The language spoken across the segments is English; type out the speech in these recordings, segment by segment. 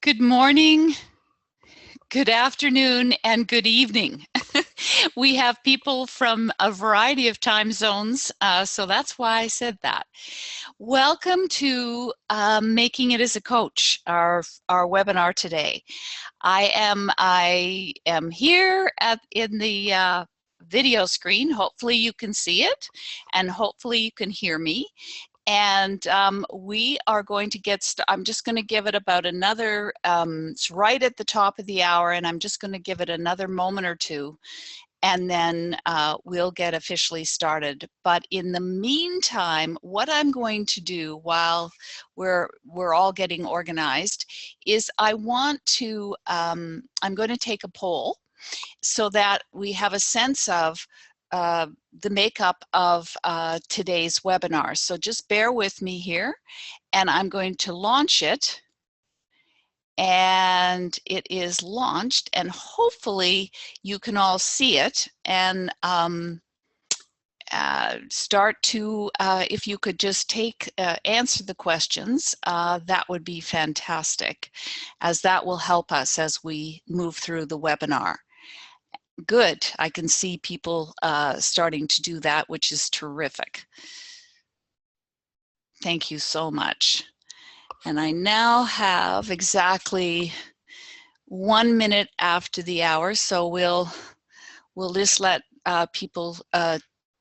Good morning, good afternoon, and good evening. We have people from a variety of time zones, so that's why I said that. Welcome to Making It as a Coach, our webinar today. I am here in the video screen. Hopefully you can see it, and hopefully you can hear me. And we are going to I'm just going to give it about another, it's right at the top of the hour, and I'm just going to give it another moment or two, and then we'll get officially started. But in the meantime, what I'm going to do while we're all getting organized is I'm going to take a poll so that we have a sense of the makeup of today's webinar. So just bear with me here, and I'm going to launch it. And it is launched, and hopefully you can all see it and start to, if you could just answer the questions, that would be fantastic, as that will help us as we move through the webinar. Good, I can see people starting to do that, which is terrific. Thank you so much. And I now have exactly 1 minute after the hour, so we'll just let people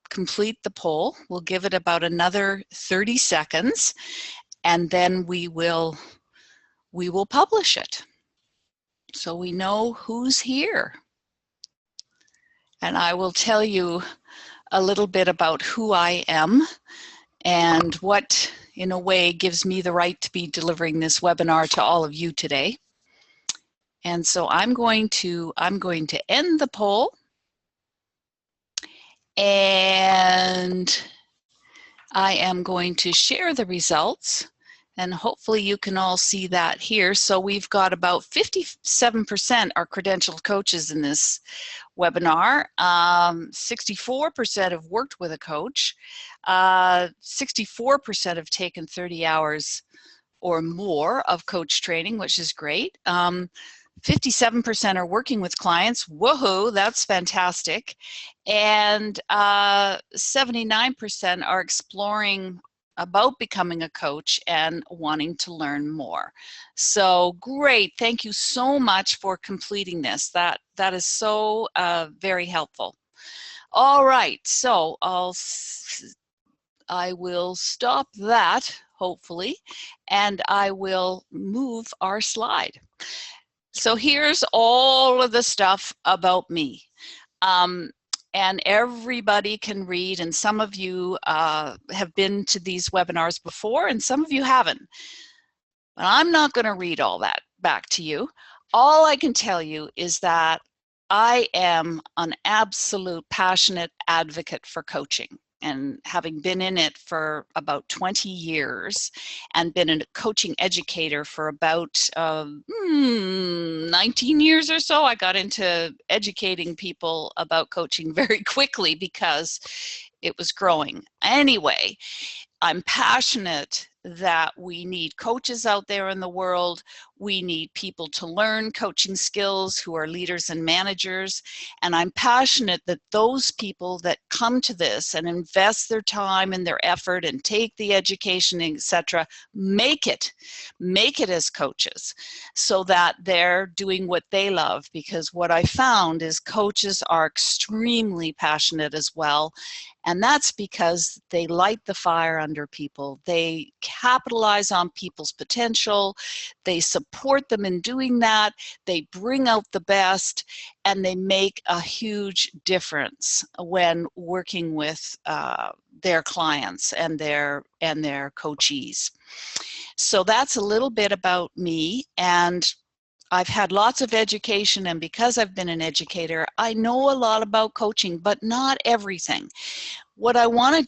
complete the poll. We'll give it about another 30 seconds, and then we will publish it, so we know who's here. And I will tell you a little bit about who I am and what, in a way, gives me the right to be delivering this webinar to all of you today. And so I'm going to end the poll, and I am going to share the results, and hopefully you can all see that here. So we've got about 57% are credentialed coaches in this webinar. 64% have worked with a coach. 64% have taken 30 hours or more of coach training, which is great. 57% are working with clients. Woohoo, that's fantastic. And 79% are exploring about becoming a coach and wanting to learn more. So great, thank you so much for completing this. That is so very helpful. All right, so I will stop that, hopefully, and I will move our slide. So here's all of the stuff about me. And everybody can read, and some of you have been to these webinars before, and some of you haven't. But I'm not going to read all that back to you. All I can tell you is that I am an absolute passionate advocate for coaching. And having been in it for about 20 years and been a coaching educator for about 19 years or so, I got into educating people about coaching very quickly because it was growing. Anyway, I'm passionate that we need coaches out there in the world. We need people to learn coaching skills who are leaders and managers. And I'm passionate that those people that come to this and invest their time and their effort and take the education, etc., make it as coaches so that they're doing what they love. Because what I found is coaches are extremely passionate as well. And that's because they light the fire under people. They capitalize on people's potential. They support them in doing that. They bring out the best, and they make a huge difference when working with their clients and their coachees. So that's a little bit about me. And I've had lots of education, and because I've been an educator, I know a lot about coaching, but not everything. What I want to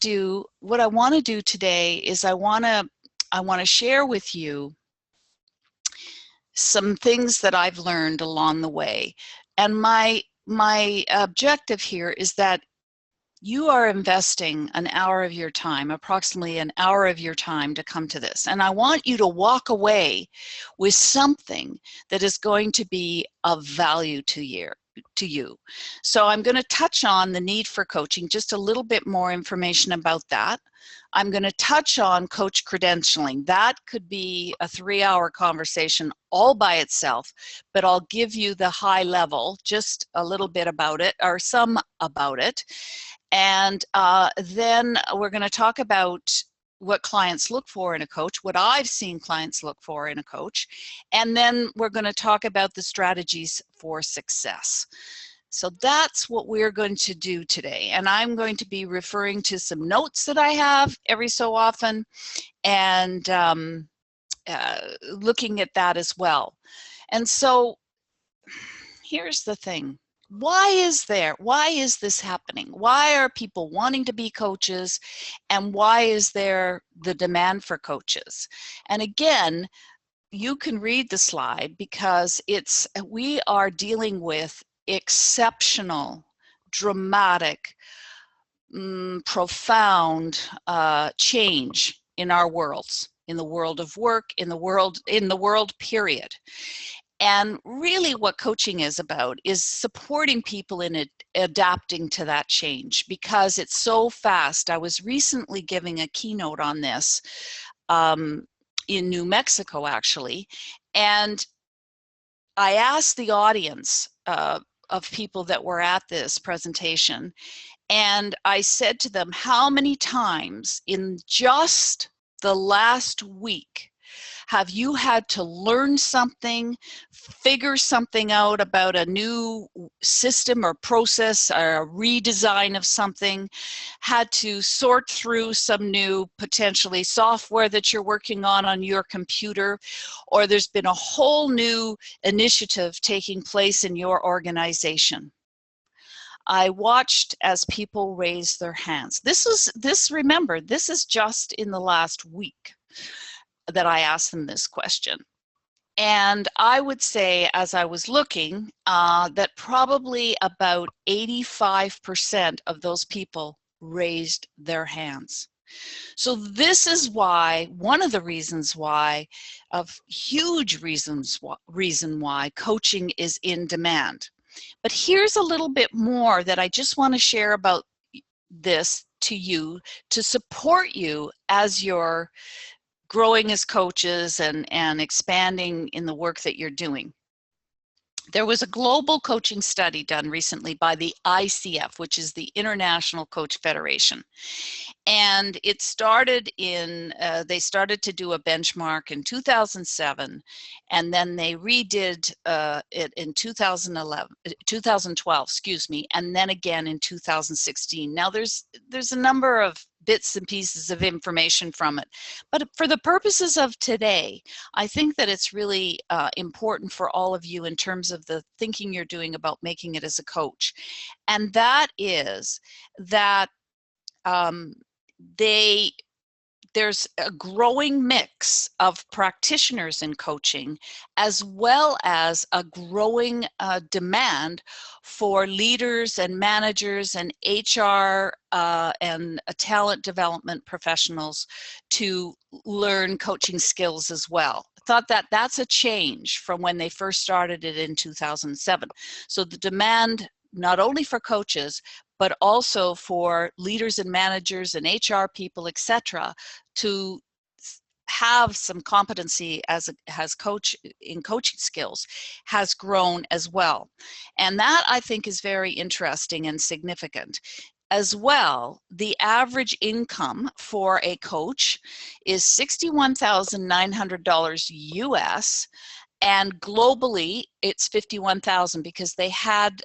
do today is I want to share with you some things that I've learned along the way. And my objective here is that you are investing an hour of your time, approximately an hour of your time, to come to this. And I want you to walk away with something that is going to be of value to you. So I'm going to touch on the need for coaching, just a little bit more information about that. I'm going to touch on coach credentialing. That could be a 3-hour conversation all by itself, but I'll give you the high level, just a little bit about it, or some about it. And then we're going to talk about what clients look for in a coach, what I've seen clients look for in a coach, and then we're going to talk about the strategies for success. So that's what we're going to do today. And I'm going to be referring to some notes that I have every so often, and looking at that as well. And so here's the thing. Why is this happening? Why are people wanting to be coaches, and why is there the demand for coaches? And again, you can read the slide, because we are dealing with exceptional, dramatic, profound change in our worlds, in the world of work, in the world period. And really what coaching is about is supporting people in adapting to that change, because it's so fast. I was recently giving a keynote on this in New Mexico, actually, and I asked the audience of people that were at this presentation, and I said to them, how many times in just the last week have you had to learn something, figure something out about a new system or process, or a redesign of something, had to sort through some new, potentially, software that you're working on your computer, or there's been a whole new initiative taking place in your organization? I watched as people raised their hands. Remember, this is just in the last week that I asked them this question. And I would say, as I was looking, that probably about 85% of those people raised their hands. So this is why, one of the reasons why, of huge reason why coaching is in demand. But here's a little bit more that I just want to share about this to you, to support you as you're growing as coaches and expanding in the work that you're doing. There was a global coaching study done recently by the ICF, which is the International Coach Federation. And it started they started to do a benchmark in 2007, and then they redid it in 2012, excuse me, and then again in 2016. Now there's a number of bits and pieces of information from it, but for the purposes of today, I think that it's really important for all of you in terms of the thinking you're doing about making it as a coach. And that is that there's a growing mix of practitioners in coaching, as well as a growing demand for leaders and managers and HR and talent development professionals to learn coaching skills as well. I thought that that's a change from when they first started it in 2007. So the demand, not only for coaches, but also for leaders and managers and HR people, etc., to have some competency in coaching skills, has grown as well. And that, I think, is very interesting and significant. As well, the average income for a coach is $61,900 US, and globally it's 51,000, because they had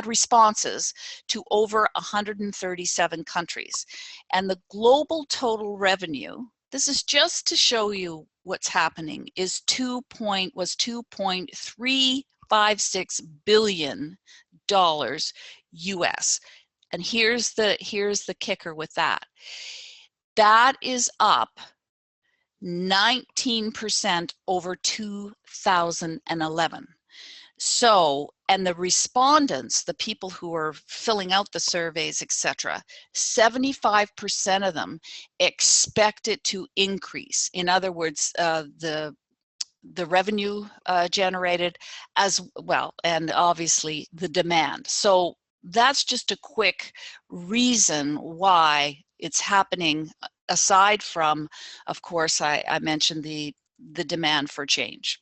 responses to over 137 countries. And the global total revenue, this is just to show you what's happening, is was $2.356 billion US. And here's the kicker with that. That is up 19% over 2011. So, and the respondents, the people who are filling out the surveys, etc., 75% of them expect it to increase. In other words, the revenue generated as well, and obviously the demand. So that's just a quick reason why it's happening, aside from, of course, I mentioned the demand for change.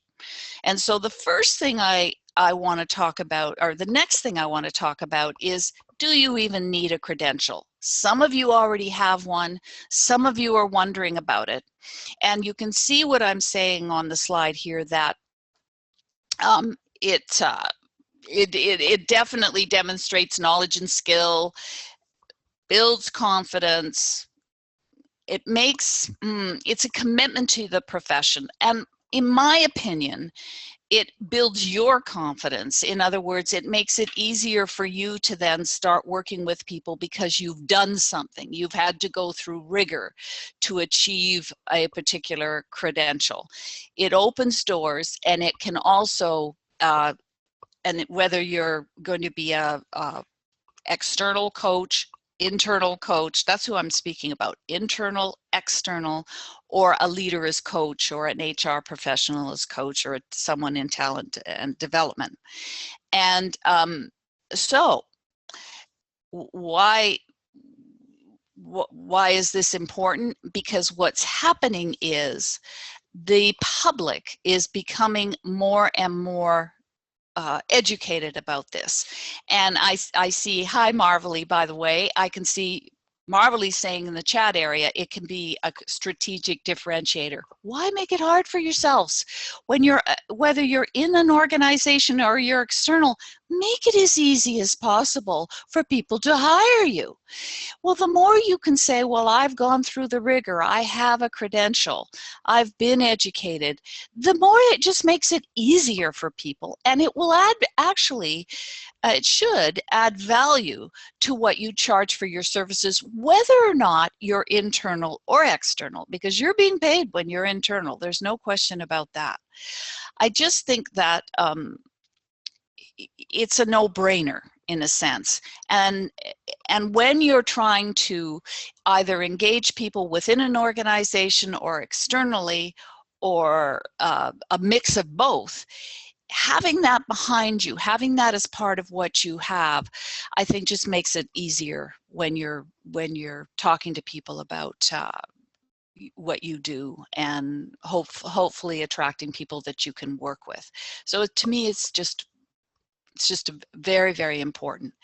And so the first thing I want to talk about, or the next thing I want to talk about, is, do you even need a credential? Some of you already have one. Some of you are wondering about it. And you can see what I'm saying on the slide here, that it definitely demonstrates knowledge and skill, builds confidence. It makes, it's a commitment to the profession. And in my opinion, it builds your confidence. In other words, it makes it easier for you to then start working with people because you've done something. You've had to go through rigor to achieve a particular credential. It opens doors, and it can also, and whether you're going to be a external coach, internal coach, that's who I'm speaking about, internal, external, or a leader as coach, or an HR professional as coach, or someone in talent and development. And so why is this important? Because what's happening is the public is becoming more and more educated about this. And I see, hi Marvelly, by the way, I can see Marvelly saying in the chat area, it can be a strategic differentiator. Why make it hard for yourselves? When you're, whether you're in an organization or you're external, make it as easy as possible for people to hire you. Well, the more you can say, well, I've gone through the rigor, I have a credential, I've been educated, the more it just makes it easier for people. And it will add, actually, it should add value to what you charge for your services, whether or not you're internal or external, because you're being paid when you're internal. There's no question about that. I just think that it's a no-brainer in a sense. And when you're trying to either engage people within an organization or externally, or a mix of both, having that behind you, having that as part of what you have, I think just makes it easier when you're talking to people about what you do, and hopefully attracting people that you can work with. So to me, it's just very, very important.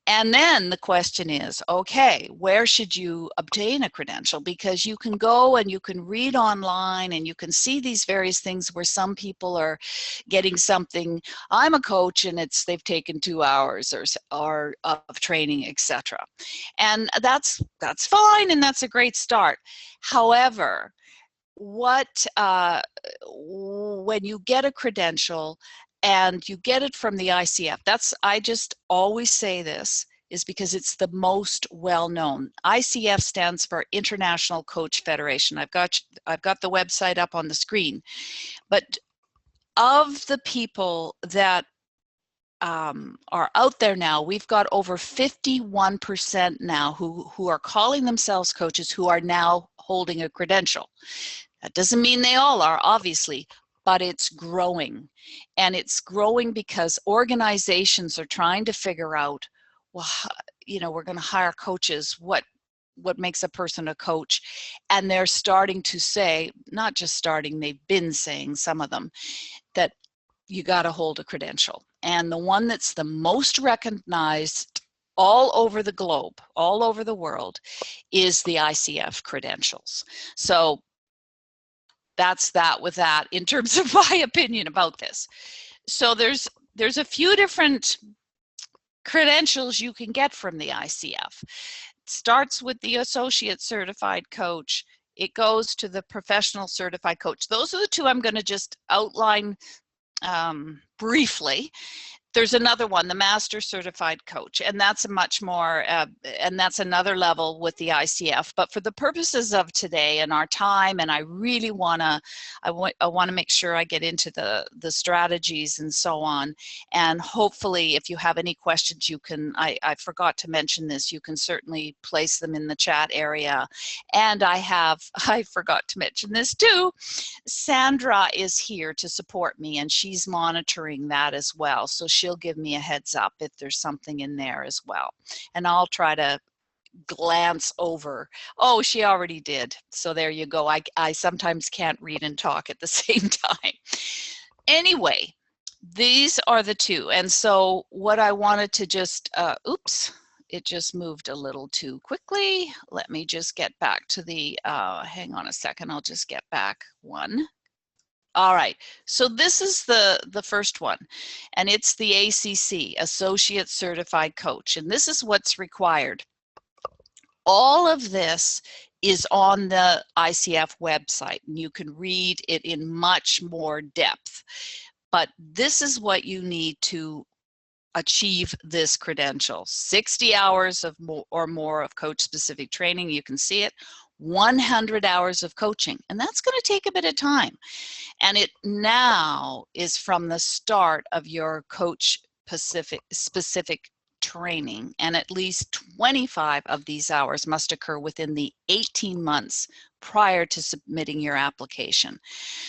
And then the question is, okay, where should you obtain a credential? Because you can go and you can read online and you can see these various things where some people are getting something, I'm a coach, and they've taken 2 hours or of training, etc. And that's fine, and that's a great start. However, when you get a credential, and you get it from the ICF, I just always say this, is because it's the most well-known. ICF stands for International Coach Federation. I've got the website up on the screen. But of the people that are out there now, we've got over 51% now who are calling themselves coaches, who are now holding a credential. That doesn't mean they all are, obviously, but it's growing. And it's growing because organizations are trying to figure out, well, you know, we're going to hire coaches. What makes a person a coach? And they're starting to say, not just starting, they've been saying, some of them, that you got to hold a credential. And the one that's the most recognized all over the globe, all over the world, is the ICF credentials. So that's that with that in terms of my opinion about this. So there's a few different credentials you can get from the ICF. It starts with the Associate Certified Coach. It goes to the Professional Certified Coach. Those are the two I'm going to just outline briefly. there's another one, the Master Certified Coach, and that's a much more, and that's another level with the ICF. But for the purposes of today and our time, and I really wanna, I want to make sure I get into the strategies and so on. And hopefully, if you have any questions, you can. I forgot to mention this. You can certainly place them in the chat area. And I forgot to mention this too. Sandra is here to support me, and she's monitoring that as well. So she'll give me a heads up if there's something in there as well. And I'll try to glance over. Oh, she already did. So there you go. I sometimes can't read and talk at the same time. Anyway, these are the two. And so what I wanted to just, oops, it just moved a little too quickly. Let me just get back to the, hang on a second, I'll just get back one. All right, so this is the first one, and it's the ACC, Associate Certified Coach, and this is what's required. All of this is on the ICF website, and you can read it in much more depth, but this is what you need to achieve this credential. 60 hours of or more of coach-specific training, you can see it, 100 hours of coaching, and that's going to take a bit of time. And it now is from the start of your coach-specific training, and at least 25 of these hours must occur within the 18 months prior to submitting your application.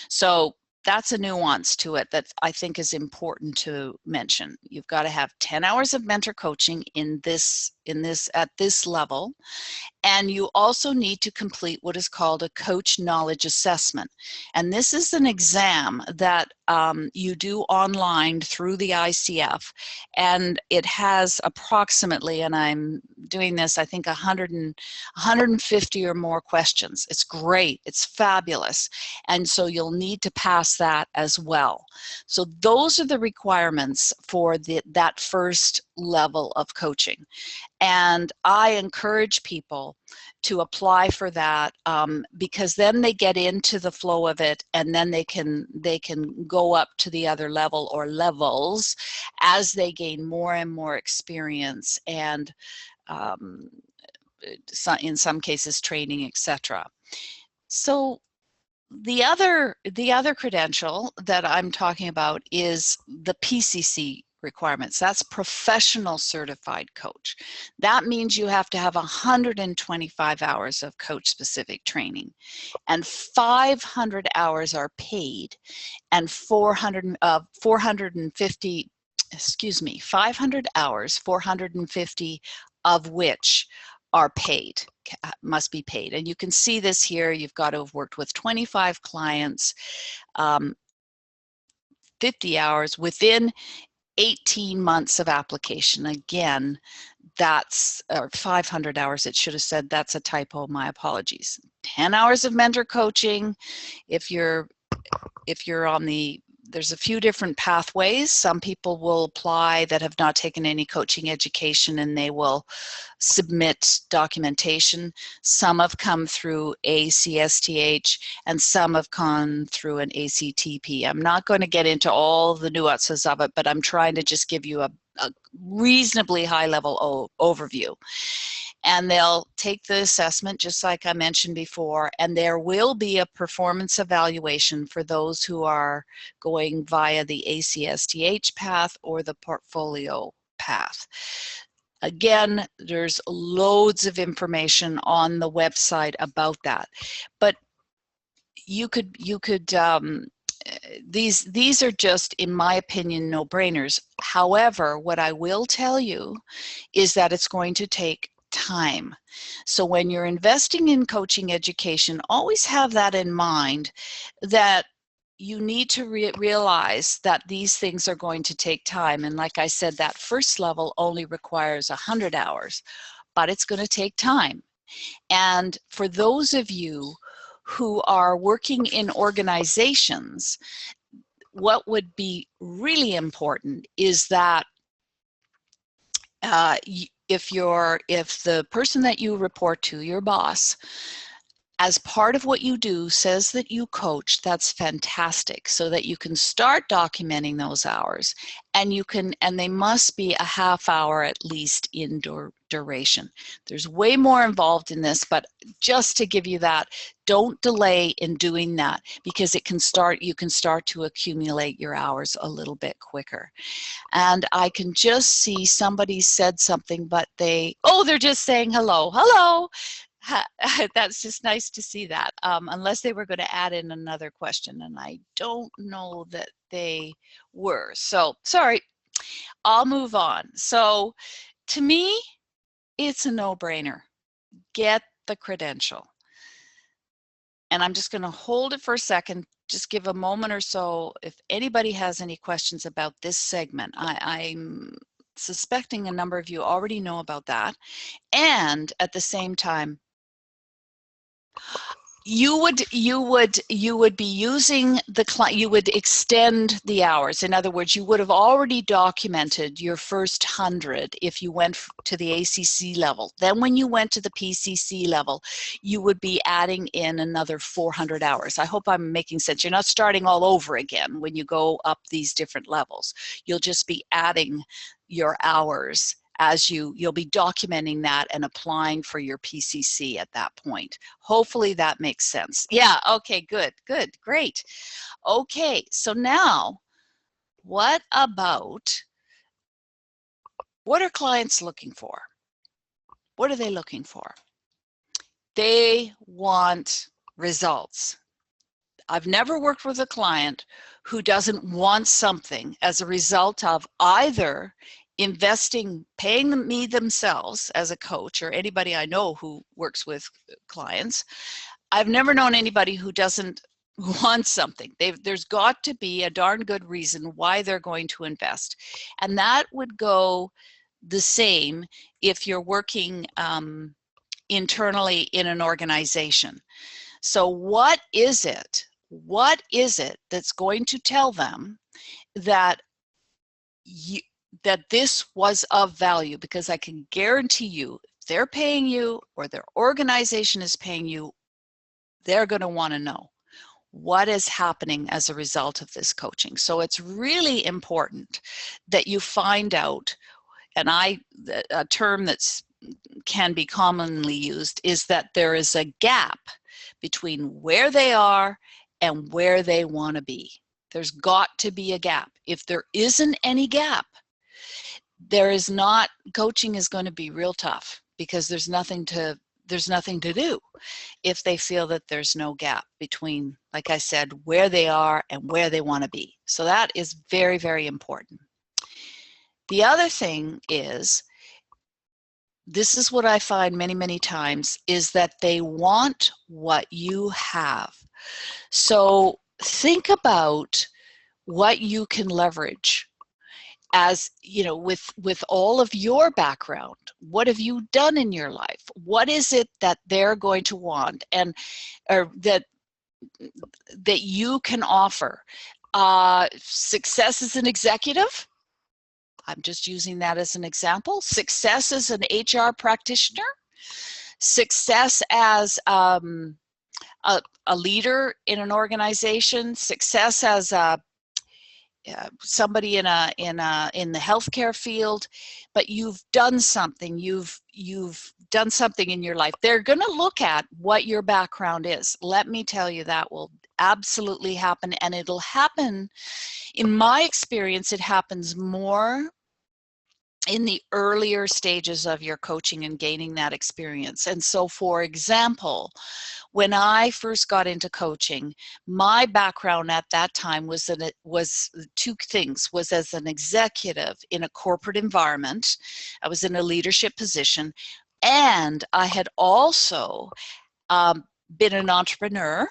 So that's a nuance to it that I think is important to mention. You've got to have 10 hours of mentor coaching at this level, and you also need to complete what is called a coach knowledge assessment. And this is an exam that you do online through the ICF, and it has approximately, and I'm doing this, I think 150 or more questions. It's great, it's fabulous, and so you'll need to pass that as well. So those are the requirements for that first level of coaching. And I encourage people to apply for that because then they get into the flow of it, and then they can go up to the other level or levels as they gain more and more experience, and in some cases training, etc. So the other credential that I'm talking about is the PCC requirements. That's Professional Certified Coach. That means you have to have 125 hours of coach-specific training, and 500 hours are paid, and 500 hours, 450 of which are paid, must be paid. And you can see this here. You've got to have worked with 25 clients, 50 hours within 18 months of application. Again, that's, or 500 hours, it should have said, that's a typo, my apologies. 10 hours of mentor coaching. If you're on the, there's a few different pathways. Some people will apply that have not taken any coaching education, and they will submit documentation. Some have come through ACSTH, and some have gone through an ACTP. I'm not going to get into all the nuances of it, but I'm trying to just give you a reasonably high-level overview. And they'll take the assessment, just like I mentioned before, and there will be a performance evaluation for those who are going via the ACSTH path or the portfolio path. Again, there's loads of information on the website about that, but you could these are just, in my opinion, no-brainers. However, what I will tell you is that it's going to take time. So when you're investing in coaching education, always have that in mind, that you need to realize that these things are going to take time. And like I said, that first level only requires 100 hours, but it's going to take time. And for those of you who are working in organizations, what would be really important is that if the person that you report to, your boss, as part of what you do says that you coach, that's fantastic, so that you can start documenting those hours, and they must be a half hour at least in duration. There's way more involved in this, but just to give you that, don't delay in doing that, because you can start to accumulate your hours a little bit quicker. And I can just see somebody said something, but they're just saying hello. Hello. That's just nice to see that, unless they were going to add in another question, and I don't know that they were. So sorry, I'll move on. So to me, it's a no-brainer. Get the credential. And I'm just going to hold it for a second, just give a moment or so if anybody has any questions about this segment. I'm suspecting a number of you already know about that. And at the same time, you would be using you would extend the hours. In other words, you would have already documented your first 100 if you went to the ACC level. Then when you went to the PCC level, you would be adding in another 400 hours. I hope I'm making sense. You're not starting all over again when you go up these different levels. You'll just be adding your hours as you'll be documenting that and applying for your PCC at that point. Hopefully that makes sense. Yeah, okay, good, great. Okay, so now what are clients looking for? What are they looking for? They want results. I've never worked with a client who doesn't want something as a result of either investing, paying me themselves as a coach, or anybody I know who works with clients. I've never known anybody who doesn't want something. There's got to be a darn good reason why they're going to invest. And that would go the same if you're working internally in an organization. So what is it that's going to tell them that that this was of value? Because I can guarantee you, if they're paying you or their organization is paying you, they're going to want to know what is happening as a result of this coaching. So it's really important that you find out, and a term that's can be commonly used is that there is a gap between where they are and where they want to be. There's got to be a gap. If there isn't any gap, coaching is going to be real tough, because there's nothing to do if they feel that there's no gap between, like I said, where they are and where they want to be. So that is very, very important. The other thing is, this is what I find many, many times, is that they want what you have. So think about what you can leverage. As you know, with all of your background, what have you done in your life? What is it that they're going to want, or that you can offer? Success as an executive, I'm just using that as an example. Success as an HR practitioner, success as a leader in an organization, success as somebody in the healthcare field, but you've done something. You've done something in your life. They're going to look at what your background is. Let me tell you, that will absolutely happen, and it'll happen. In my experience, it happens more in the earlier stages of your coaching and gaining that experience. And so, for example, when I first got into coaching, my background at that time was two things. Was as an executive in a corporate environment. I was in a leadership position, and I had also been an entrepreneur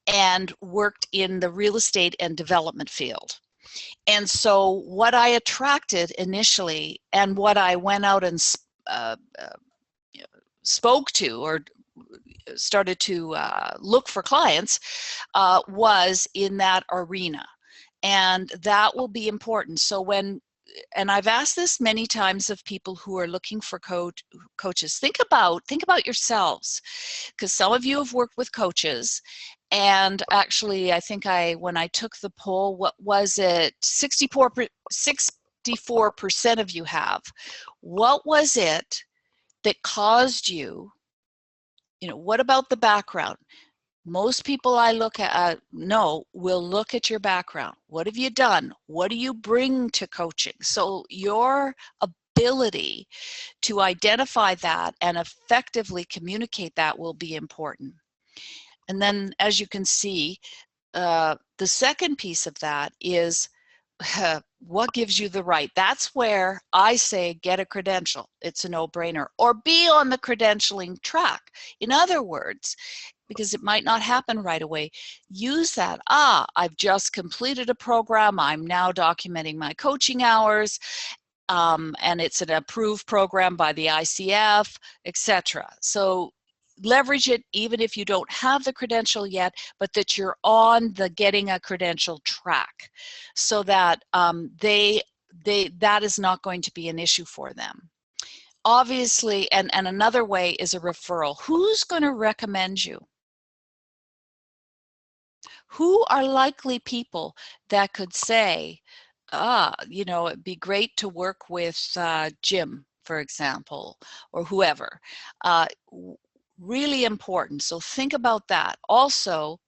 and worked in the real estate and development field. And so what I attracted initially, and what I went out and spoke to, or started to look for clients, was in that arena. And that will be important. So when and I've asked this many times of people who are looking for coaches, think about yourselves, because some of you have worked with coaches. And actually, I think when I took the poll, what was it, 64% of you have. What was it that caused you, what about the background? Most people I look at will look at your background. What have you done? What do you bring to coaching? So your ability to identify that and effectively communicate that will be important. And then, as you can see, the second piece of that is what gives you the right. That's where I say get a credential. It's a no-brainer. Or be on the credentialing track. In other words, because it might not happen right away, use that. I've just completed a program. I'm now documenting my coaching hours. And it's an approved program by the ICF, etc. So leverage it even if you don't have the credential yet, but that you're on the getting a credential track, so that that is not going to be an issue for them. Obviously, and another way is a referral. Who's going to recommend you? Who are likely people that could say, it'd be great to work with Jim, for example, or whoever. Really important. So think about that. Also,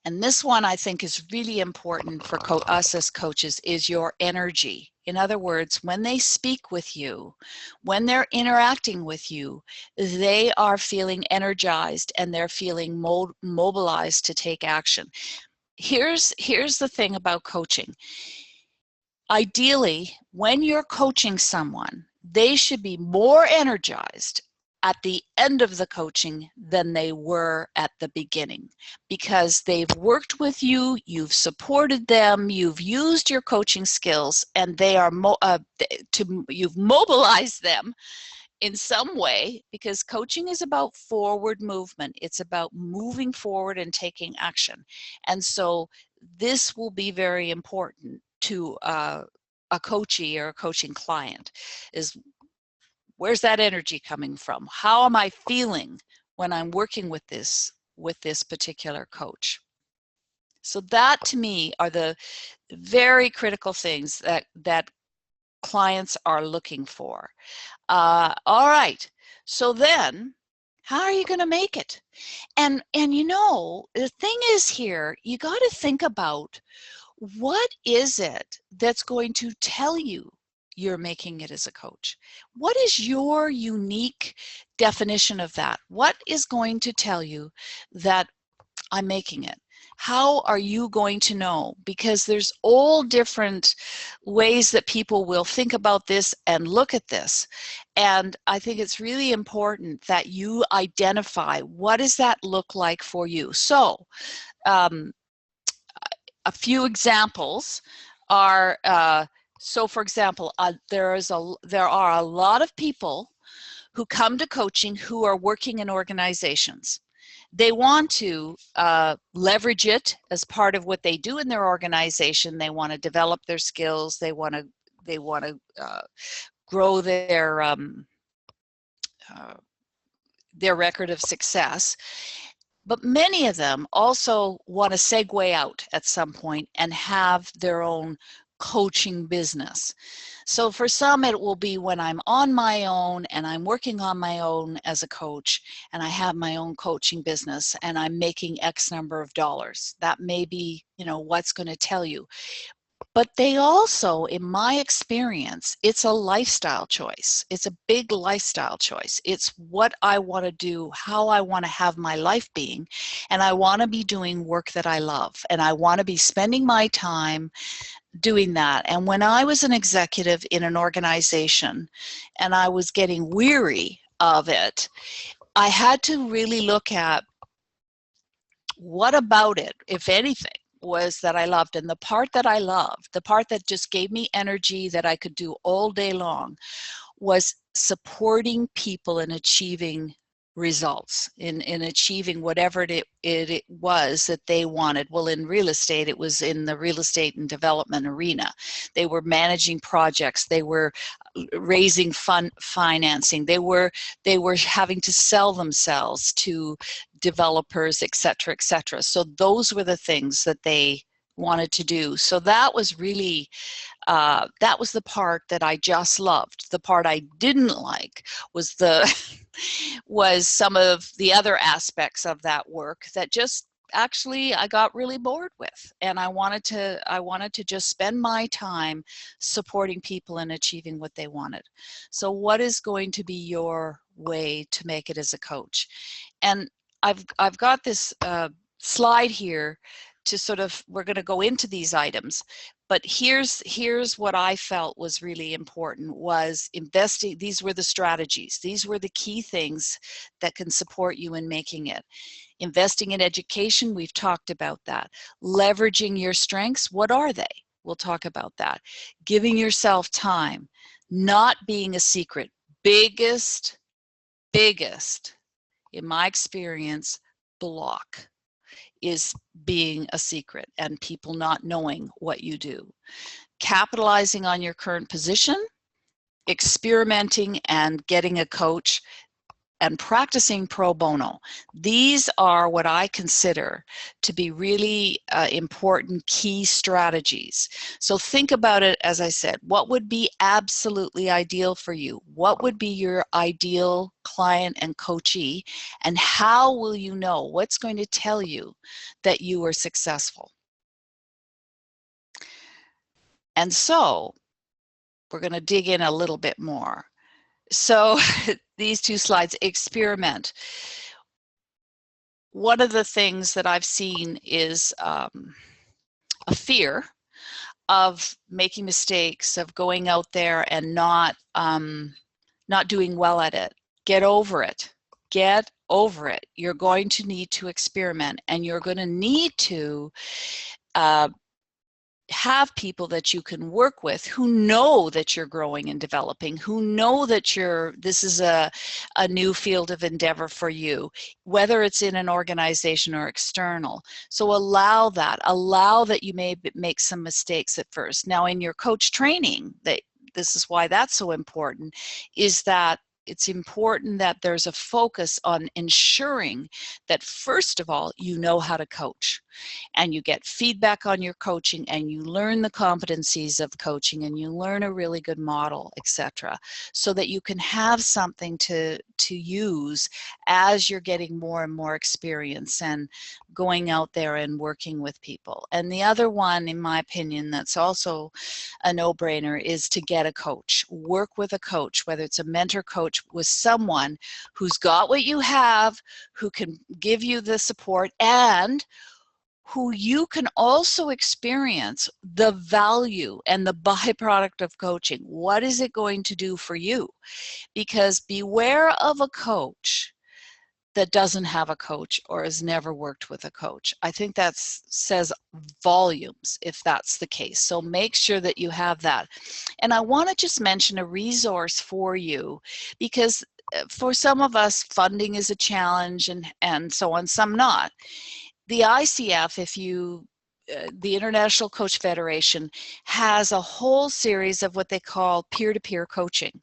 and this one I think is really important for us as coaches, is your energy. In other words, when they speak with you, when they're interacting with you, they are feeling energized and they're feeling mobilized to take action. Here's the thing about coaching. Ideally, when you're coaching someone, they should be more energized at the end of the coaching than they were at the beginning, because they've worked with you, you've supported them, you've used your coaching skills, and they are you've mobilized them in some way, because coaching is about forward movement. It's about moving forward and taking action. And so this will be very important to a coachee or a coaching client, is where's that energy coming from? How am I feeling when I'm working with this particular coach? So that, to me, are the very critical things that clients are looking for. All right. So then, how are you going to make it? And the thing is here, you got to think about, what is it that's going to tell you you're making it as a coach? What is your unique definition of that? What is going to tell you that I'm making it? How are you going to know? Because there's all different ways that people will think about this and look at this. And I think it's really important that you identify, what does that look like for you? So a few examples are, so for example, there are a lot of people who come to coaching who are working in organizations. They want to leverage it as part of what they do in their organization. They want to develop their skills. They want to grow their record of success. But many of them also want to segue out at some point and have their own coaching business. So for some, it will be when I'm on my own and I'm working on my own as a coach, and I have my own coaching business and I'm making X number of dollars. That may be, what's going to tell you. But they also, in my experience, it's a lifestyle choice. It's a big lifestyle choice. It's what I want to do, how I want to have my life being, and I want to be doing work that I love, and I want to be spending my time doing that. And when I was an executive in an organization and I was getting weary of it, I had to really look at what about it, if anything, was that I loved. And the part that I loved, the part that just gave me energy that I could do all day long, was supporting people in achieving results in achieving whatever it was that they wanted. Well, in real estate, it was in the real estate and development arena. They were managing projects. They were raising financing. They were having to sell themselves to developers, et cetera, et cetera. So those were the things that they wanted to do. So that was really that was the part that I just loved. The part I didn't like was was some of the other aspects of that work that just actually I got really bored with, and I wanted to just spend my time supporting people and achieving what they wanted. So what is going to be your way to make it as a coach? And I've got this slide here to sort of, we're going to go into these items, but here's what I felt was really important, was investing. These were the strategies. These were the key things that can support you in making it. Investing in education, we've talked about that. Leveraging your strengths, what are they? We'll talk about that. Giving yourself time, not being a secret. Biggest, in my experience, block is being a secret and people not knowing what you do. Capitalizing on your current position, experimenting and getting a coach, and practicing pro bono. These are what I consider to be really important key strategies. So think about it, as I said, what would be absolutely ideal for you? What would be your ideal client and coachee? And how will you know? What's going to tell you that you are successful? And so we're going to dig in a little bit more. So these two slides, experiment. One of the things that I've seen is a fear of making mistakes, of going out there and not doing well at it. Get over it. Get over it. You're going to need to experiment, and you're going to need to have people that you can work with who know that you're growing and developing, who know that this is a new field of endeavor for you, whether it's in an organization or external. So allow that you may make some mistakes at first. Now, in your coach training, this is why that's so important, is that it's important that there's a focus on ensuring that, first of all, you know how to coach, and you get feedback on your coaching, and you learn the competencies of coaching, and you learn a really good model, etc., so that you can have something to use as you're getting more and more experience and going out there and working with people. And the other one, in my opinion, that's also a no-brainer, is to get a coach. Work with a coach, whether it's a mentor coach, with someone who's got what you have, who can give you the support, and who you can also experience the value and the byproduct of coaching. What is it going to do for you? Because beware of a coach that doesn't have a coach or has never worked with a coach. I think that says volumes if that's the case. So make sure that you have that. And I want to just mention a resource for you, because for some of us, funding is a challenge and so on, some not. The ICF, the International Coach Federation, has a whole series of what they call peer-to-peer coaching.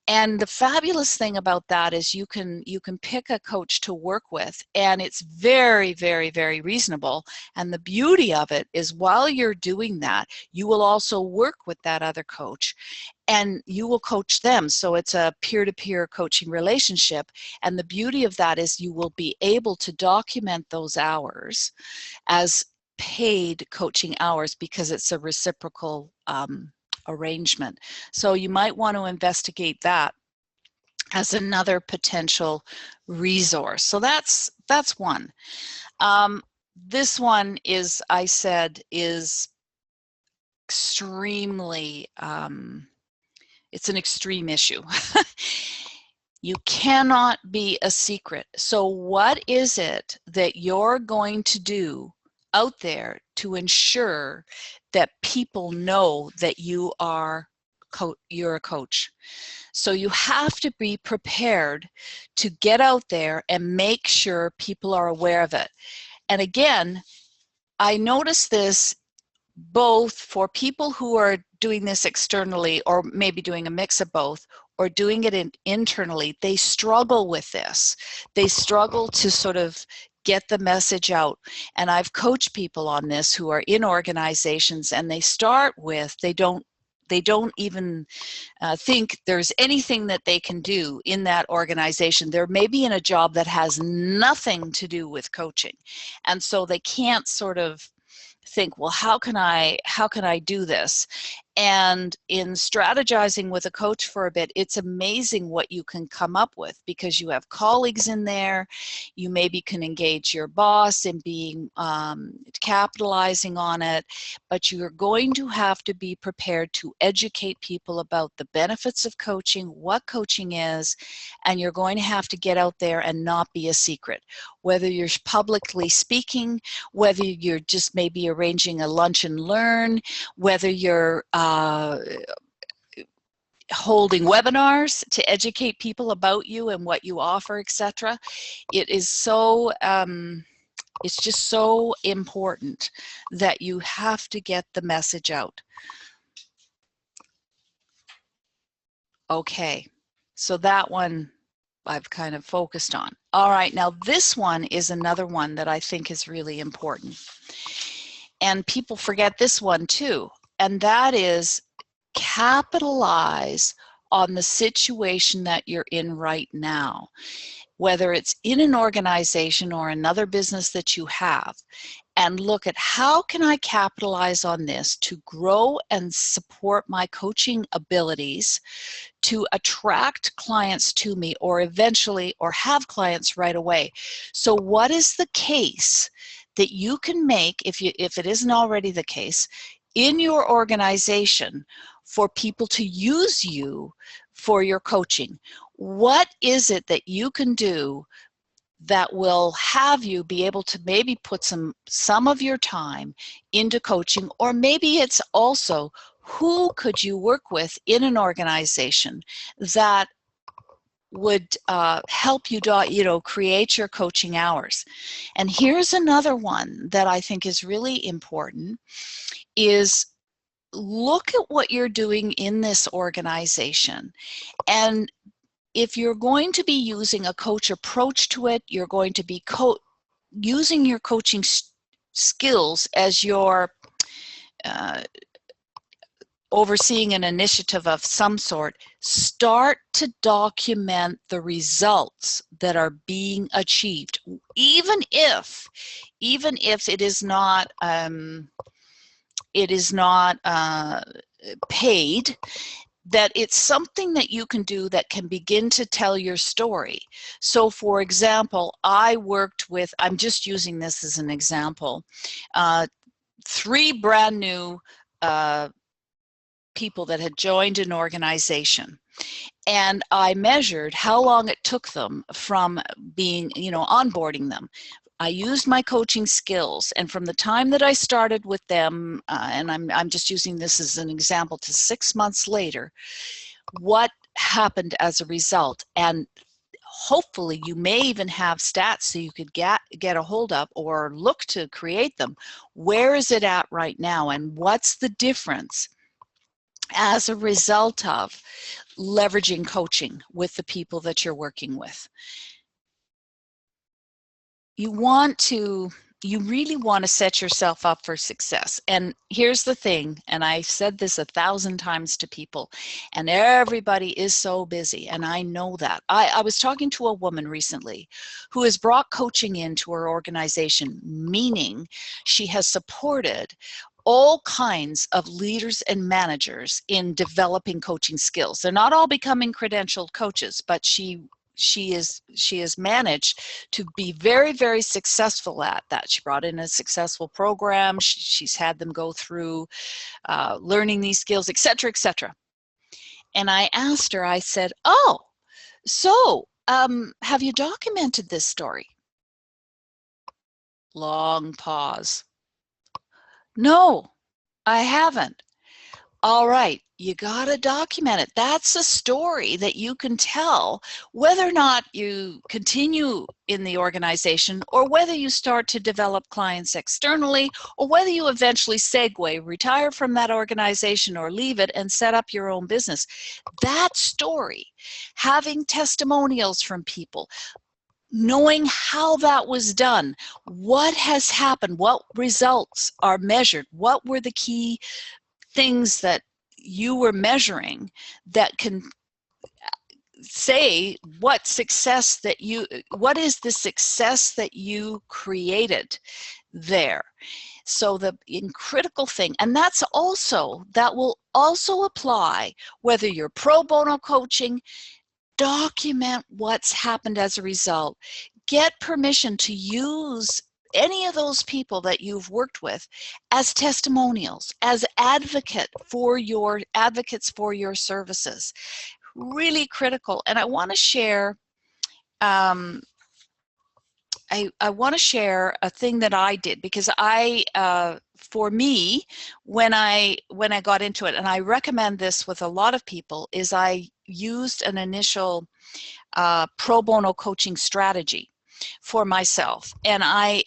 And the fabulous thing about that is you can pick a coach to work with, and it's very, very, very reasonable. And the beauty of it is, while you're doing that, you will also work with that other coach, and you will coach them. So it's a peer-to-peer coaching relationship. And the beauty of that is you will be able to document those hours as paid coaching hours, because it's a reciprocal arrangement. So you might want to investigate that as another potential resource. So that's one. This one is, I said, is extremely, it's an extreme issue. You cannot be a secret. So what is it that you're going to do out there to ensure that people know that you are you're a coach. So you have to be prepared to get out there and make sure people are aware of it. And again, I notice this both for people who are doing this externally, or maybe doing a mix of both, or doing it internally. They struggle with this. They struggle to sort of get the message out. And I've coached people on this who are in organizations, and they start with, they don't even think there's anything that they can do in that organization. They're maybe in a job that has nothing to do with coaching. And so they can't sort of think, well, how can I do this? And in strategizing with a coach for a bit, it's amazing what you can come up with, because you have colleagues in there. You maybe can engage your boss in being capitalizing on it, but you're going to have to be prepared to educate people about the benefits of coaching, what coaching is, and you're going to have to get out there and not be a secret. Whether you're publicly speaking, whether you're just maybe arranging a lunch and learn, whether you're holding webinars to educate people about you and what you offer, etc. It is so, it's just so important that you have to get the message out. Okay, so that one I've kind of focused on. All right, now this one is another one that I think is really important. And people forget this one too, and that is capitalize on the situation that you're in right now. Whether it's in an organization or another business that you have, and look at how can I capitalize on this to grow and support my coaching abilities, to attract clients to me, or eventually, or have clients right away. So what is the case that you can make, if it isn't already the case, in your organization for people to use you for your coaching? What is it that you can do that will have you be able to maybe put some of your time into coaching? Or maybe it's also, who could you work with in an organization that would help you, create your coaching hours? And here's another one that I think is really important, is look at what you're doing in this organization. And if you're going to be using a coach approach to it, you're going to be using your coaching skills as you're overseeing an initiative of some sort. Start to document the results that are being achieved, even if it is not paid. That it's something that you can do that can begin to tell your story. So for example, I worked with, I'm just using this as an example, 3 brand new people that had joined an organization. And I measured how long it took them from being, onboarding them. I used my coaching skills, and from the time that I started with them, and I'm just using this as an example, to 6 months later, what happened as a result. And hopefully you may even have stats so you could get a hold of, or look to create them. Where is it at right now, and what's the difference as a result of leveraging coaching with the people that you're working with? You really want to set yourself up for success. And here's the thing, and I've said this 1,000 times to people, and everybody is so busy, and I know that. I was talking to a woman recently who has brought coaching into her organization, meaning she has supported all kinds of leaders and managers in developing coaching skills. They're not all becoming credentialed coaches, but she has managed to be very, very successful at that. She brought in a successful program. She's had them go through learning these skills, etc., etc. And I asked her, I said, oh, so have you documented this story? Long pause. No, I haven't. All right, you got to document it. That's a story that you can tell, whether or not you continue in the organization, or whether you start to develop clients externally, or whether you eventually segue, retire from that organization, or leave it and set up your own business. That story, having testimonials from people, knowing how that was done, what has happened, what results are measured, what were the key things that you were measuring that can say what is the success that you created there. So the critical thing, and that will also apply whether you're pro bono coaching. Document what's happened as a result. Get permission to use any of those people that you've worked with as testimonials, as advocates for your services. Really critical. And I want to share I want to share a thing that I did, because for me, when I got into it, and I recommend this with a lot of people, is I used an initial pro bono coaching strategy for myself. And I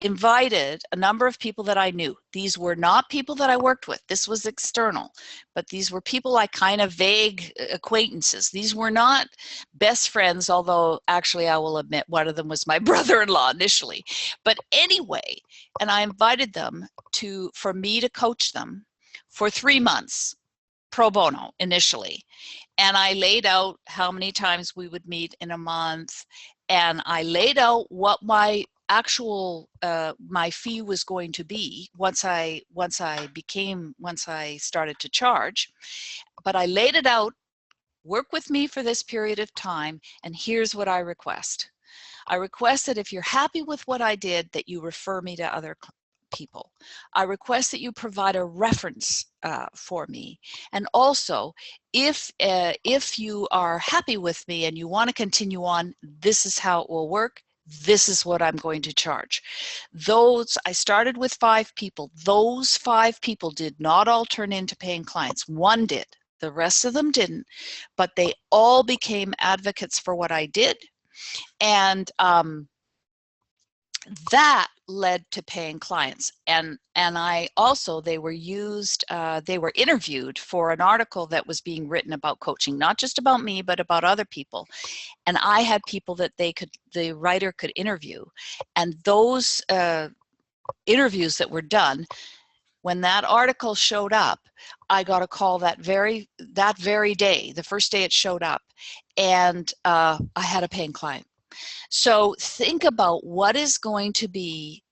invited a number of people that I knew. These were not people that I worked with. This was external, but these were people like kind of vague acquaintances. These were not best friends, although actually I will admit one of them was my brother-in-law initially. But anyway, and I invited them for me to coach them for 3 months, pro bono initially. And I laid out how many times we would meet in a month, and I laid out what my actual my fee was going to be once I started to charge. But I laid it out: work with me for this period of time, and here's what I request. I request that if you're happy with what I did, that you refer me to other people. I request that you provide a reference for me. And also, if you are happy with me and you want to continue on, this is how it will work. This is what I'm going to charge. I started with 5 people. Those 5 people did not all turn into paying clients. One did. The rest of them didn't. But they all became advocates for what I did. And that led to paying clients. And I also, they were interviewed for an article that was being written about coaching, not just about me, but about other people. And I had people that the writer could interview. And those interviews that were done, when that article showed up, I got a call that very day, the first day it showed up, and I had a paying client. So think about what is going to be,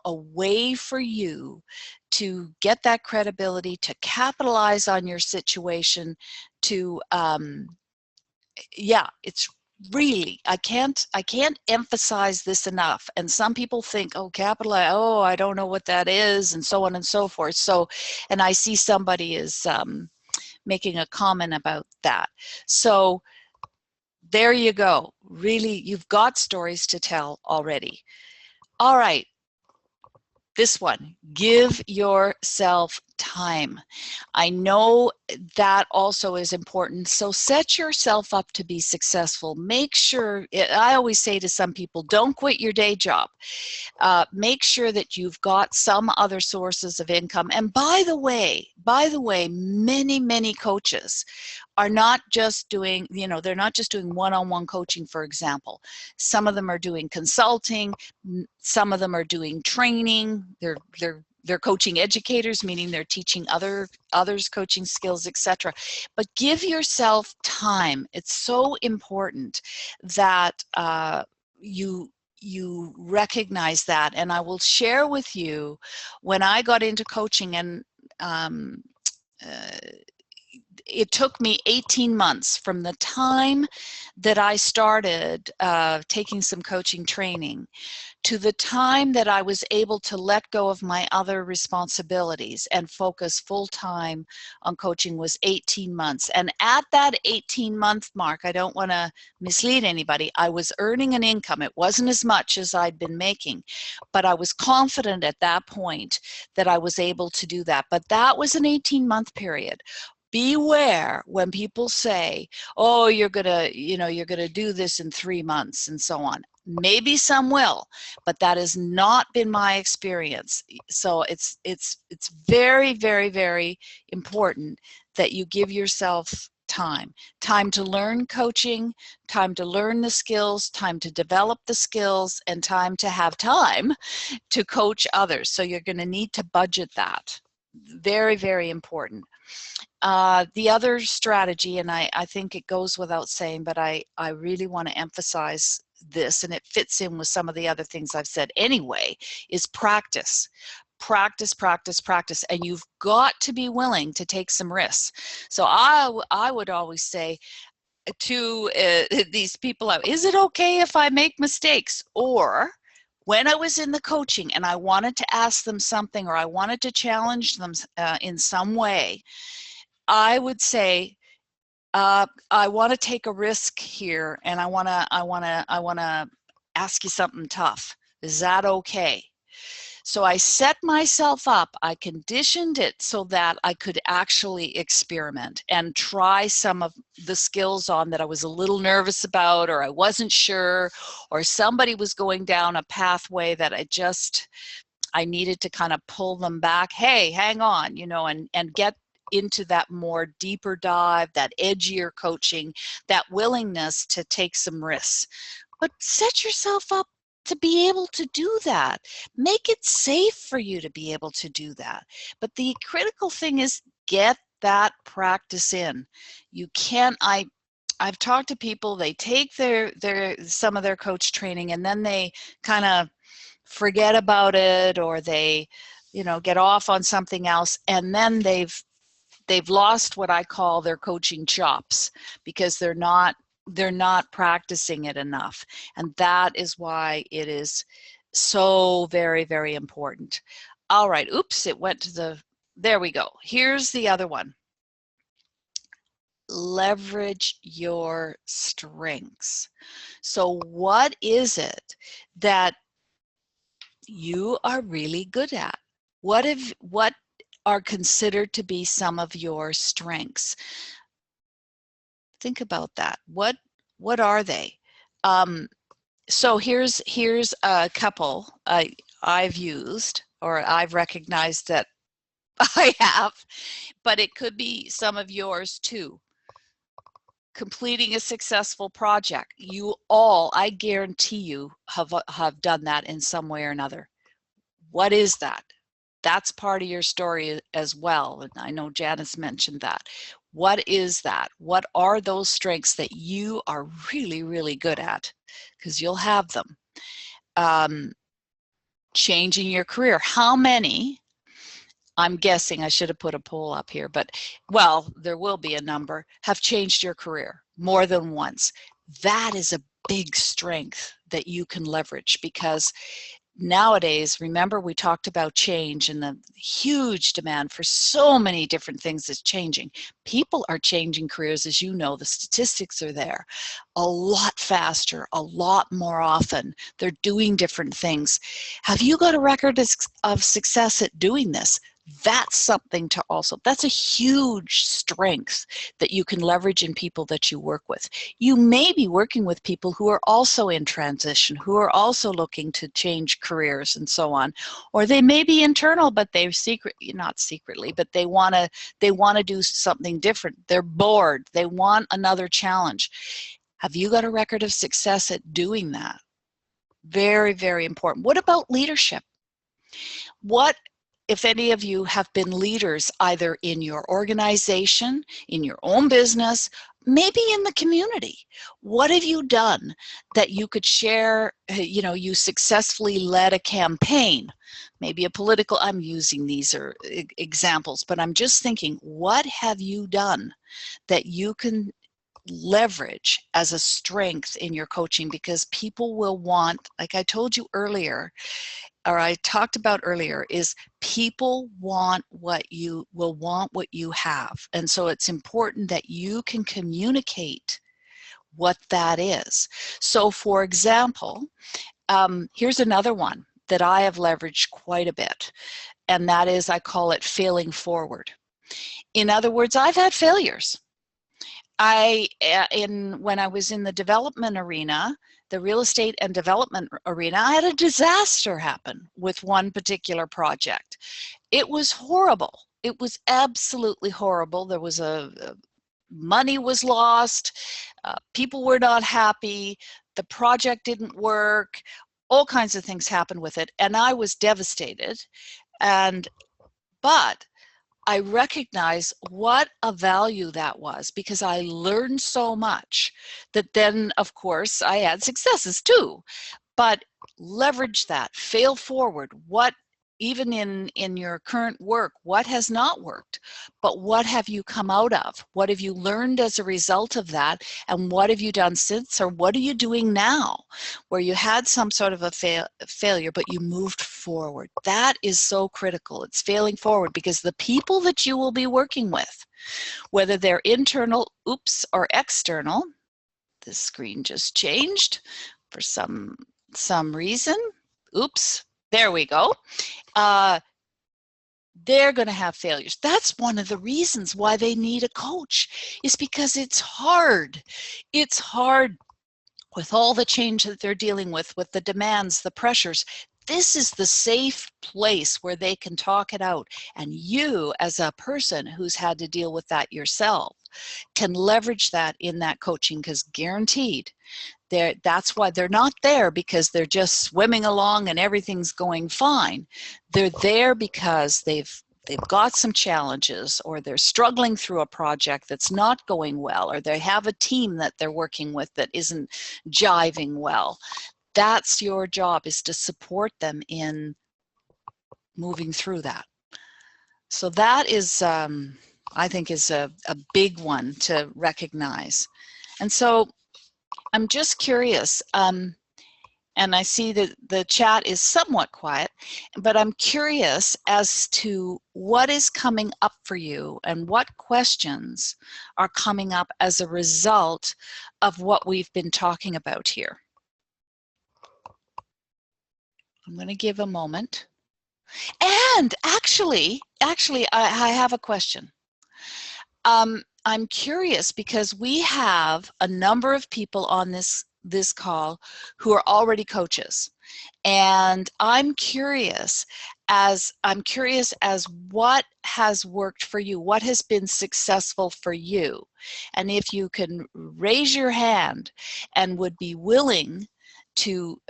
a way for you to get that credibility, to capitalize on your situation, to, it's really, I can't emphasize this enough. And some people think, oh, capitalize, oh, I don't know what that is, and so on and so forth. So, and I see somebody is making a comment about that. So there you go. Really, you've got stories to tell already. All right. This one, give yourself time. I know that also is important. So set yourself up to be successful. Make sure, I always say to some people, don't quit your day job. Make sure that you've got some other sources of income. And by the way, many coaches are not just doing, they're not just doing one-on-one coaching, for example. Some of them are doing consulting. Some of them are doing training. They're coaching educators, meaning they're teaching others coaching skills, etc. But give yourself time. It's so important that you recognize that. And I will share with you, when I got into coaching, and it took me 18 months from the time that I started taking some coaching training to the time that I was able to let go of my other responsibilities and focus full time on coaching was 18 months. And at that 18-month mark, I don't want to mislead anybody, I was earning an income. It wasn't as much as I'd been making, but I was confident at that point that I was able to do that. But that was an 18-month period. Beware when people say, oh, you're gonna do this in 3 months and so on. Maybe some will, but that has not been my experience. So it's very, very, very important that you give yourself time to learn coaching, time to learn the skills, time to develop the skills, and time to have time to coach others. So you're going to need to budget that. Very, very important. The other strategy, and I think it goes without saying, but I really want to emphasize this, and it fits in with some of the other things I've said anyway, is practice. Practice, practice, practice. And you've got to be willing to take some risks. So I would always say to these people, is it okay if I make mistakes? Or when I was in the coaching and I wanted to ask them something, or I wanted to challenge them in some way, I would say, I want to take a risk here, and I want to ask you something tough. Is that okay? So I set myself up, I conditioned it so that I could actually experiment and try some of the skills on that I was a little nervous about, or I wasn't sure, or somebody was going down a pathway that I needed to kind of pull them back. Hey, hang on, and get into that more deeper dive, that edgier coaching, that willingness to take some risks. But set yourself up to be able to do that. Make it safe for you to be able to do that. But the critical thing is get that practice in. You can't, I've talked to people, they take some of their coach training and then they kind of forget about it, or they, get off on something else, and then they've lost what I call their coaching chops because they're not practicing it enough. And that is why it is so very, very important. All right, oops, it went to there we go. Here's the other one. Leverage your strengths. So what is it that you are really good at? What are considered to be some of your strengths? Think about that. What are they? So here's a couple I've used, or I've recognized that I have, but it could be some of yours too. Completing a successful project. You all, I guarantee you, have done that in some way or another. What is that? That's part of your story as well. And I know Janice mentioned that. What is that? What are those strengths that you are really, really good at? Because you'll have them. Changing your career. How many, I'm guessing I should have put a poll up here, but well, there will be a number, have changed your career more than once. That is a big strength that you can leverage, because nowadays, remember we talked about change and the huge demand for so many different things that's changing. People are changing careers, as you know, the statistics are there, a lot faster, a lot more often. They're doing different things. Have you got a record of success at doing this? That's something to also, that's a huge strength that you can leverage in people that you work with. You may be working with people who are also in transition, who are also looking to change careers and so on, or they may be internal, but they're not secretly, but they want to do something different. They're bored. They want another challenge. Have you got a record of success at doing that? Very, very important. What about leadership? What if any of you have been leaders either in your organization, in your own business, maybe in the community. What have you done that you could share? You know, you successfully led a campaign, maybe a political, I'm using these are examples, but I'm just thinking, what have you done that you can leverage as a strength in your coaching? Because people will want, like I told you earlier, or I talked about earlier, is people want what you will want what you have. And so it's important that you can communicate what that is. So for example, here's another one that I have leveraged quite a bit, and that is, I call it failing forward. In other words, I've had failures. When I was in the development arena, the real estate and development arena, I had a disaster happen with one particular project. It was horrible. It was absolutely horrible. There was money was lost. People were not happy. The project didn't work. All kinds of things happened with it, and I was devastated. But I recognize what a value that was, because I learned so much that then, of course, I had successes too. But leverage that, fail forward. What, even in your current work, what has not worked, but what have you come out of? What have you learned as a result of that? And what have you done since, or what are you doing now where you had some sort of a failure, but you moved forward? That is so critical. It's failing forward, because the people that you will be working with, whether they're internal, oops, or external, this screen just changed for some reason. Oops, there we go. They're going to have failures. That's one of the reasons why they need a coach, is because it's hard. It's hard with all the change that they're dealing with the demands, the pressures. This is the safe place where they can talk it out. And you, as a person who's had to deal with that yourself, can leverage that in that coaching, because guaranteed, that's why they're not there because they're just swimming along and everything's going fine. They're there because they've got some challenges, or they're struggling through a project that's not going well, or they have a team that they're working with that isn't jiving well. That's your job, is to support them in moving through that. So that is, I think, is a big one to recognize. And so I'm just curious, and I see that the chat is somewhat quiet, but I'm curious as to what is coming up for you and what questions are coming up as a result of what we've been talking about here. I'm going to give a moment. And actually, I have a question. I'm curious because we have a number of people on this call who are already coaches, and I'm curious as what has worked for you, what has been successful for you, and if you can raise your hand and would be willing to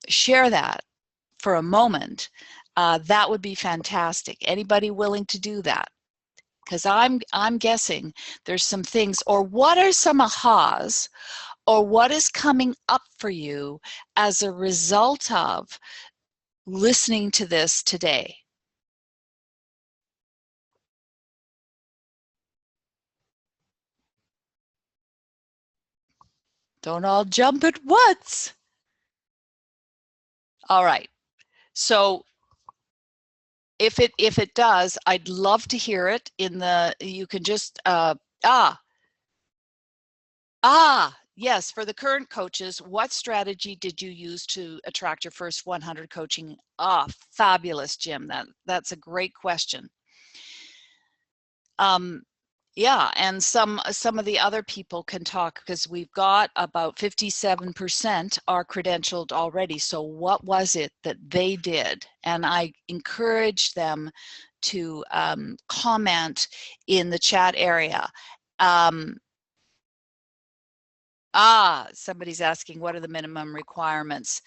share that for a moment, that would be fantastic. Anybody willing to do that? Because I'm guessing there's some things, or what are some ahas, or what is coming up for you as a result of listening to this today? Don't all jump at once. All right. So if it does, I'd love to hear it in the, you can just, yes, for the current coaches, what strategy did you use to attract your first 100 coaching? Fabulous, Jim. That's a great question. Yeah, and some of the other people can talk, because we've got about 57% are credentialed already. So what was it that they did? And I encourage them to comment in the chat area. Somebody's asking, what are the minimum requirements?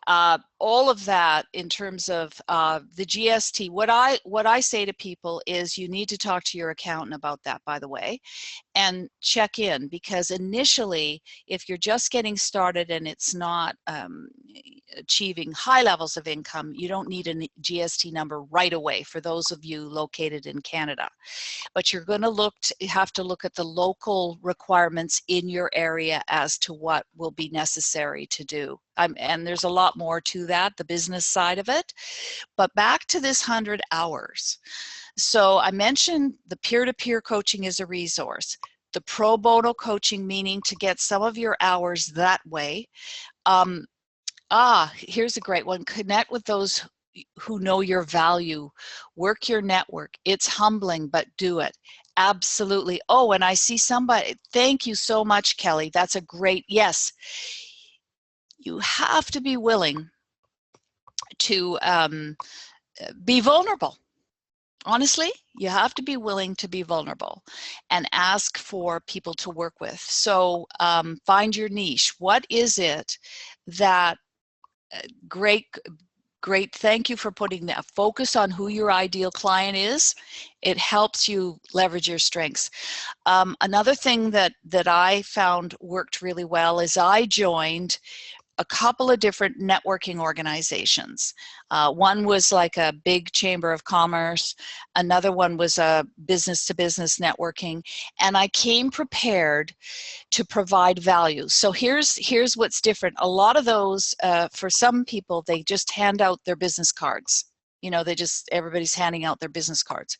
All of that in terms of the GST, what I say to people is you need to talk to your accountant about that, by the way, and check in, because initially, if you're just getting started and it's not achieving high levels of income, you don't need a GST number right away for those of you located in Canada. But you're going to have to look at the local requirements in your area as to what will be necessary to do. And there's a lot more to that, the business side of it. But back to this 100 hours. So I mentioned the peer-to-peer coaching is a resource. The pro bono coaching, meaning to get some of your hours that way. Here's a great one. Connect with those who know your value. Work your network. It's humbling, but do it. Absolutely. Oh, and I see somebody. Thank you so much, Kelly. That's a great, yes. You have to be willing to be vulnerable. Honestly, you have to be willing to be vulnerable and ask for people to work with. So find your niche. What is it that, great, thank you for putting that focus on who your ideal client is. It helps you leverage your strengths. Another thing that I found worked really well is I joined a couple of different networking organizations. One was like a big chamber of commerce. Another one was a business-to-business networking. And I came prepared to provide value. So here's what's different. A lot of those, for some people, they just hand out their business cards. You know, everybody's handing out their business cards.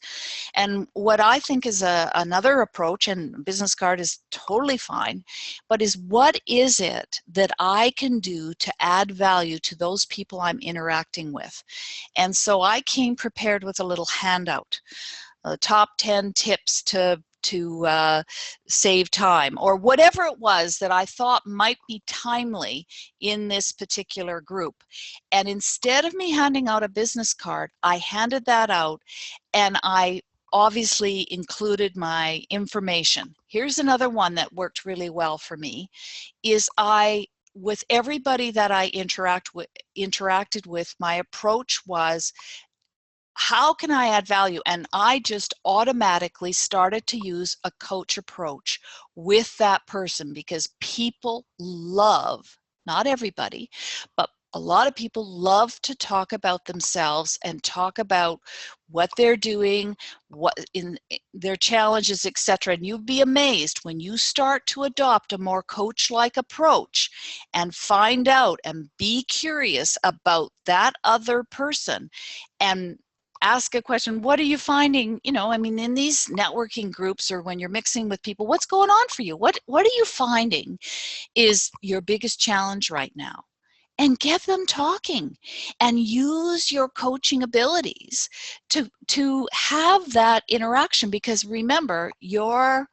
And what I think is another approach, and business card is totally fine, but is what is it that I can do to add value to those people I'm interacting with? And so I came prepared with a little handout, top 10 tips to save time, or whatever it was that I thought might be timely in this particular group. And instead of me handing out a business card, I handed that out, and I obviously included my information. Here's another one that worked really well for me, is with everybody that I interacted with, my approach was, how can I add value? And I just automatically started to use a coach approach with that person, because people love, not everybody, but a lot of people love to talk about themselves and talk about what they're doing, what in their challenges, etc. And you'd be amazed when you start to adopt a more coach-like approach and find out and be curious about that other person and ask a question. What are you finding? You know, I mean, in these networking groups, or when you're mixing with people, what's going on for you? What are you finding is your biggest challenge right now? And get them talking, and use your coaching abilities to have that interaction. Because remember, your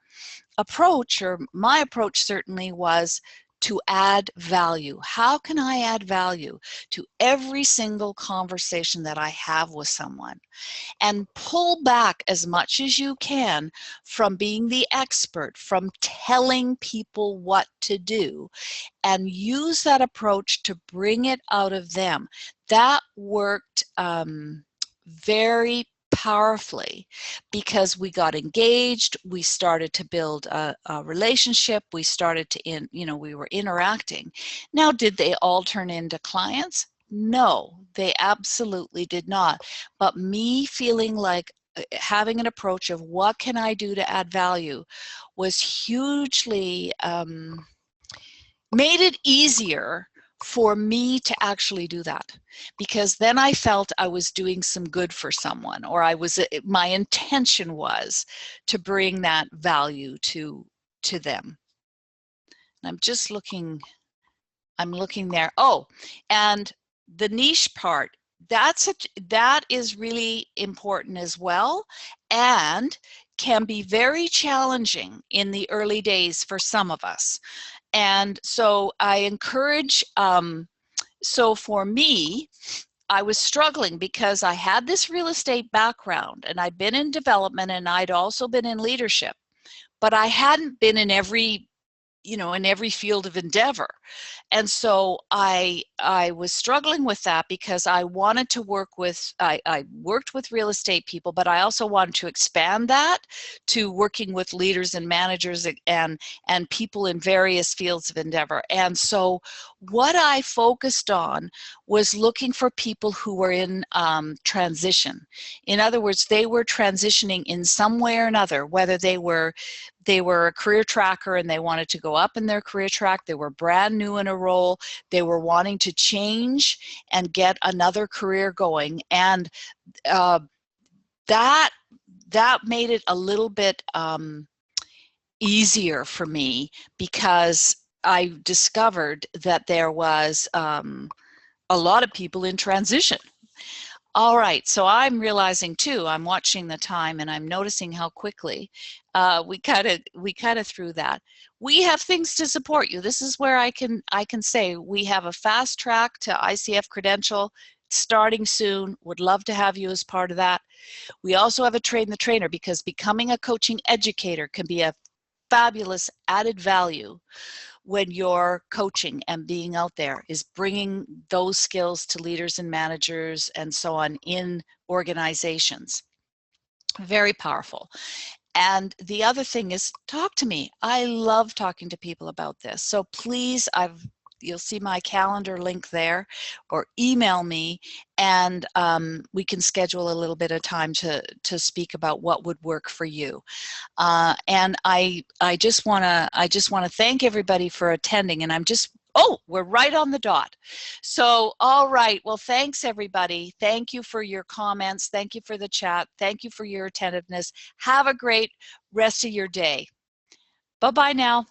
approach, or my approach certainly, was to add value. How can I add value to every single conversation that I have with someone? And pull back as much as you can from being the expert, from telling people what to do, and use that approach to bring it out of them. That worked very powerfully, because we got engaged, we started to build a relationship, we started to we were interacting. Now, did they all turn into clients? No, they absolutely did not. But me feeling like having an approach of what can I do to add value was hugely made it easier for me to actually do that, because then I felt I was doing some good for someone, or my intention was to bring that value to them. And I'm just looking, I'm looking there. Oh, and the niche part, that is really important as well, and can be very challenging in the early days for some of us. And so I encourage, so for me, I was struggling because I had this real estate background, and I'd been in development, and I'd also been in leadership, but I hadn't been in every in every field of endeavor. And so I was struggling with that because I wanted to work with, I worked with real estate people, but I also wanted to expand that to working with leaders and managers and people in various fields of endeavor. And so what I focused on was looking for people who were in transition. In other words, they were transitioning in some way or another, whether they were a career tracker and they wanted to go up in their career track, they were brand new in a role, they were wanting to change and get another career going. And that made it a little bit easier for me, because I discovered that there was a lot of people in transition. All right, so I'm realizing too, I'm watching the time and I'm noticing how quickly we kind of threw that. We have things to support you. This is where I can say we have a fast track to ICF credential starting soon. Would love to have you as part of that. We also have a train the trainer, because becoming a coaching educator can be a fabulous added value when you're coaching and being out there, is bringing those skills to leaders and managers and so on in organizations. Very powerful. And the other thing is, talk to me. I love talking to people about this. So please, you'll see my calendar link there, or email me, and we can schedule a little bit of time to speak about what would work for you. And I just want to thank everybody for attending. And we're right on the dot. So, all right. Well, thanks everybody. Thank you for your comments. Thank you for the chat. Thank you for your attentiveness. Have a great rest of your day. Bye-bye now.